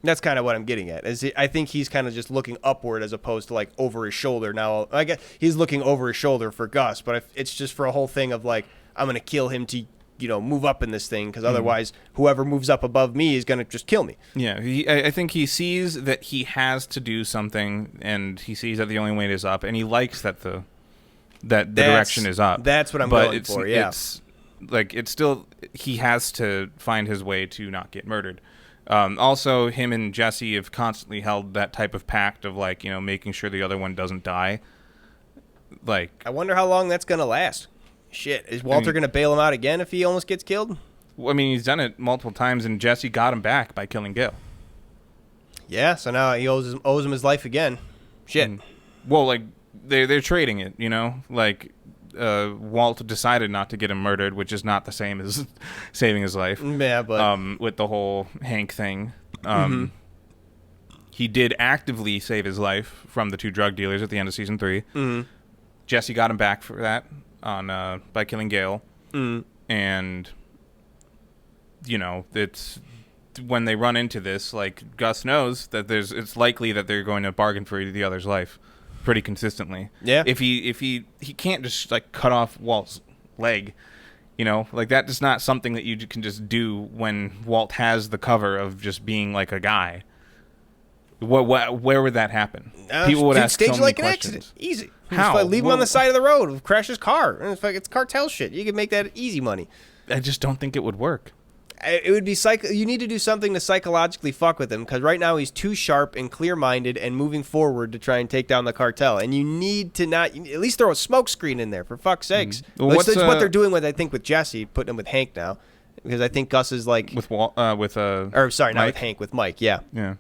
That's kind of what I'm getting at. I think he's kind of just looking upward as opposed to like over his shoulder. Now, I guess he's looking over his shoulder for Gus, but it's just for a whole thing of like, I'm going to kill him to, move up in this thing, because otherwise whoever moves up above me is going to just kill me. Yeah, I think he sees that he has to do something, and he sees that the only way is up, and he likes that the direction is up. That's what I'm going for, yeah. It's still, he has to find his way to not get murdered. Also, him and Jesse have constantly held that type of pact of making sure the other one doesn't die. I wonder how long that's going to last. Shit, is Walter going to bail him out again if he almost gets killed? Well, I mean, he's done it multiple times, and Jesse got him back by killing Gale. Yeah, so now he owes him his life again. Shit. Well, they're trading it, Walt decided not to get him murdered, which is not the same as saving his life. Yeah, but with the whole Hank thing, he did actively save his life from the two drug dealers at the end of season 3. Jesse got him back for that by killing Gale, and it's when they run into this, Gus knows that it's likely that they're going to bargain for the other's life pretty consistently. Yeah. If he can't just cut off Walt's leg, that is not something that you can just do when Walt has the cover of just being a guy. Where would that happen? People would ask so many questions. An accident. Easy. How? Leave him on the side of the road. Crash his car. It's cartel shit. You can make that easy money. I just don't think it would work. It would be you need to do something to psychologically fuck with him, because right now he's too sharp and clear-minded and moving forward to try and take down the cartel. And you need to at least throw a smoke screen in there, for fuck's sakes. Well, that's what they're doing with Jesse, putting him with Hank now, because I think Gus is with not with Hank, with Mike. Yeah. Yeah.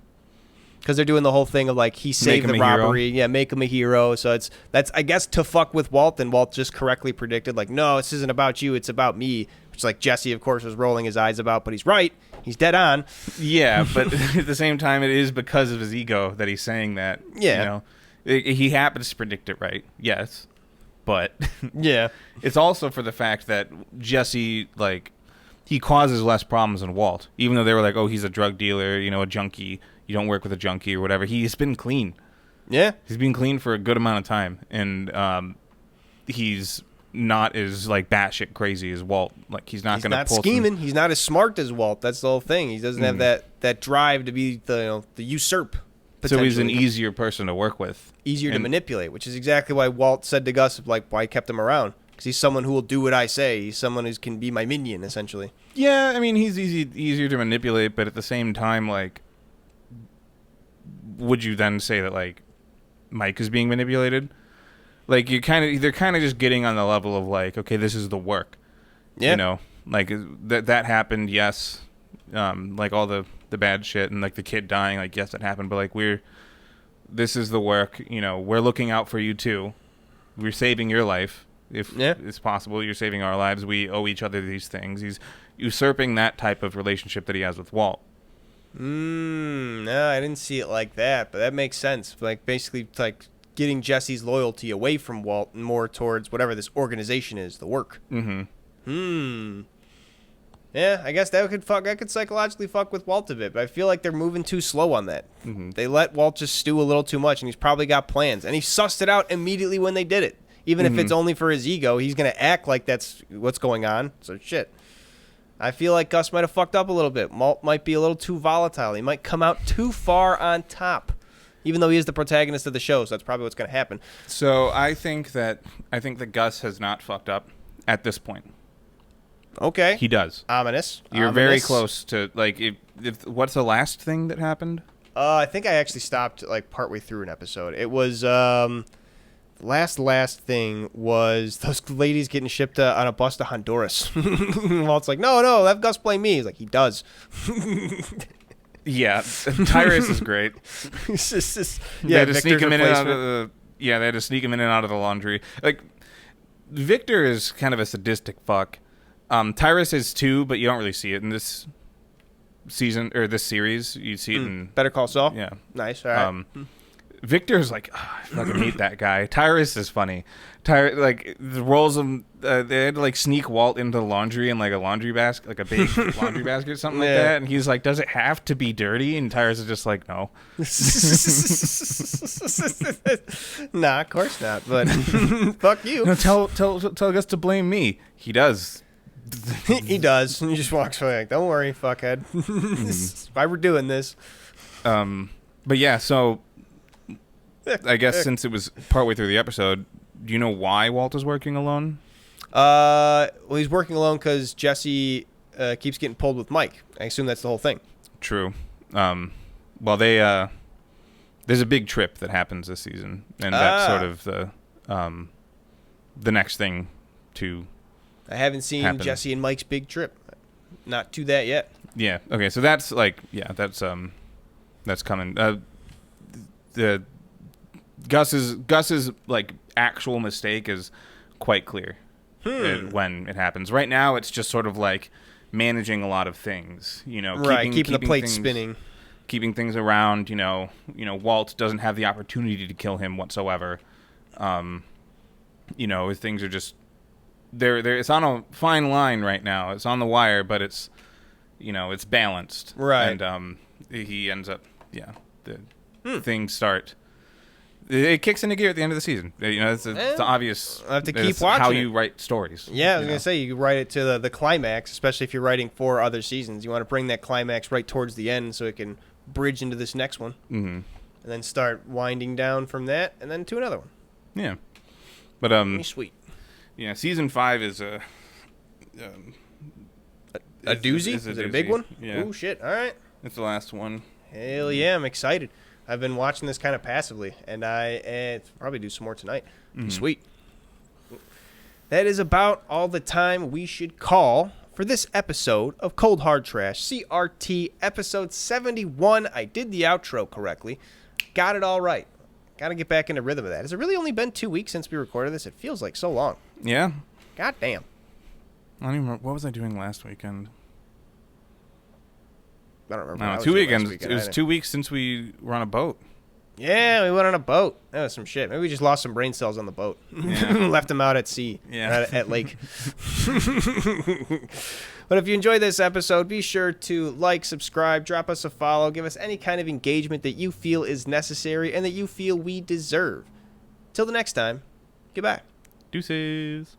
Because they're doing the whole thing of he saved the robbery, make him a hero. So that's I guess to fuck with Walt, and Walt just correctly predicted no, this isn't about you, it's about me. Which Jesse, of course, was rolling his eyes about, but he's right. He's dead on. Yeah, but at the same time, it is because of his ego that he's saying that. Yeah. He happens to predict it right, yes. But yeah, it's also for the fact that Jesse, he causes less problems than Walt. Even though they were oh, he's a drug dealer, a junkie. You don't work with a junkie or whatever. He's been clean. Yeah. He's been clean for a good amount of time. And he's not as batshit crazy as Walt. He's not going to pull scheming. He's not as smart as Walt. That's the whole thing. He doesn't have that drive to be the usurp. So he's an easier person to work with. Easier to manipulate, which is exactly why Walt said to Gus, why I kept him around. Because he's someone who will do what I say. He's someone who can be my minion, essentially. Yeah, I mean, he's easier to manipulate, but at the same time, would you then say that Mike is being manipulated? They're kind of just getting on the level of okay, this is the work. Yeah. That happened, yes. All the bad shit and the kid dying, yes, that happened, but this is the work. We're looking out for you too. We're saving your life if it's possible. You're saving our lives. We owe each other these things. He's usurping that type of relationship that he has with Walt. No, I didn't see it like that, but that makes sense. Basically, getting Jesse's loyalty away from Walt and more towards whatever this organization is, the work. Mm-hmm. Yeah, I guess that could psychologically fuck with Walt a bit, but I feel like they're moving too slow on that. Mm-hmm. They let Walt just stew a little too much, and he's probably got plans, and he sussed it out immediately when they did it. Even if it's only for his ego, he's gonna act like that's what's going on. So shit. I feel like Gus might have fucked up a little bit. Walt might be a little too volatile. He might come out too far on top, even though he is the protagonist of the show. So that's probably what's gonna happen. So I think that Gus has not fucked up at this point. Okay. He does. Ominous. You're very close to, like, if what's the last thing that happened? I think I actually stopped, like, partway through an episode. It was, the last thing was those ladies getting shipped on a bus to Honduras. Walt's like, no, let Gus blame me. He's like, he does. Yeah. Tyrus is great. They had to sneak him in and out of the... Yeah, they had to sneak him in and out of the laundry. Like, Victor is kind of a sadistic fuck. Tyrus is too, but you don't really see it in this season or this series. You see it in Better Call Saul. Yeah, nice. All right. Victor's like, I fucking hate that guy. Tyrus is funny. Like the roles of they had to like sneak Walt into the laundry in like a laundry basket, like a big laundry basket or something like that. And he's like, does it have to be dirty? And Tyrus is just like, no. Nah, of course not. But fuck you. No, tell Gus to blame me. He does. He does. And he just walks away like, don't worry, fuckhead. Why we're doing this. But yeah, so I guess since it was partway through the episode, do you know why Walt is working alone? Well, he's working alone because Jesse keeps getting pulled with Mike. I assume that's the whole thing. True. Well, there's a big trip that happens this season, and that's sort of the next thing to. I haven't seen happen. Jesse and Mike's big trip. Not to that yet. Yeah. Okay. So that's like, that's coming. The Gus's like actual mistake is quite clear when it happens. Right now, it's just sort of like managing a lot of things. You know, keeping the plate spinning, keeping things around. You know, Walt doesn't have the opportunity to kill him whatsoever. Things are just. It's on a fine line right now. It's on the wire, but it's balanced. Right. And he ends up, things start. It kicks into gear at the end of the season. It's obvious. I have to keep watching how you write stories. Yeah, I was going to say, you write it to the climax, especially if you're writing for other seasons. You want to bring that climax right towards the end so it can bridge into this next one. Mm-hmm. And then start winding down from that and then to another one. Yeah. But, sweet. Yeah, season 5 is a doozy? Is it a big one? Yeah. Oh, shit. All right. It's the last one. Hell yeah, I'm excited. I've been watching this kind of passively, and I probably do some more tonight. Mm-hmm. Sweet. That is about all the time we should call for this episode of Cold Hard Trash, CRT episode 71. I did the outro correctly. Got it all right. Got to get back into rhythm of that. Has it really only been 2 weeks since we recorded this? It feels like so long. Yeah. God damn. I don't even remember. What was I doing last weekend? I don't remember. No, 2 weekends. It was 2 weeks since we were on a boat. Yeah, we went on a boat. That was some shit. Maybe we just lost some brain cells on the boat. Yeah. Left them out at sea. Yeah. At lake. But if you enjoyed this episode, be sure to like, subscribe, drop us a follow, give us any kind of engagement that you feel is necessary and that you feel we deserve. Till the next time, goodbye. Deuces.